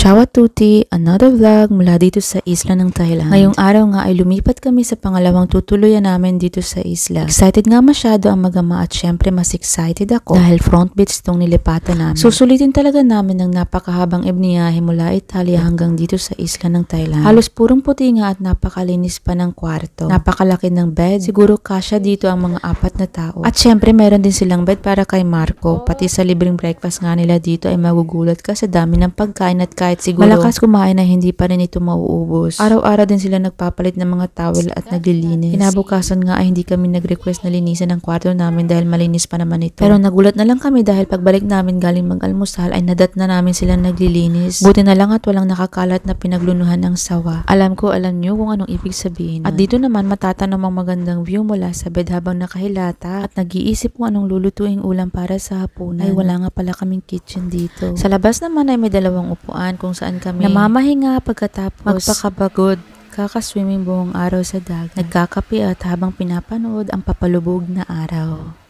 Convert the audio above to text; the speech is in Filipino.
Ciao a tutti! Another vlog mula dito sa isla ng Thailand. Ngayong araw nga ay lumipat kami sa pangalawang tutuluyan namin dito sa isla. Excited nga masyado ang mag-ama at syempre mas excited ako dahil front beach itong nilipatan namin. Susulitin talaga namin ng napakahabang ibniyahe mula Italia hanggang dito sa isla ng Thailand. Halos purong puti nga at napakalinis pa ng kwarto. Napakalaki ng bed. Siguro kasya dito ang mga 4 na tao. At syempre meron din silang bed para kay Marco. Pati sa libreng breakfast nga nila dito ay magugulat ka sa dami ng pagkain at kahit siguro malakas kumain na hindi pa rin ito mauubos. Araw-araw din sila nagpapalit ng mga towel at naglilinis. Kinabukasan nga ay hindi kami nag-request na linisan ang kwarto namin dahil malinis pa naman ito. Pero nagulat na lang kami dahil pagbalik namin galing mag-almusal ay nadat na namin silang naglilinis. Buti na lang at walang nakakalat na pinaglunuhan ng sawa. Alam nyo kung anong ibig sabihin. At dito naman matatanom ang magandang view mula sa bed habang nakahilata at nag-iisip kung anong lulutuing ulam para sa hapunan. Ay wala nga pala kaming kitchen dito. Sa labas naman ay may 2 upuan kung saan kami namamahinga pagkatapos magpakabagod, kakaswimming buong araw sa dagat, nagkakape at habang pinapanood ang papalubog na araw.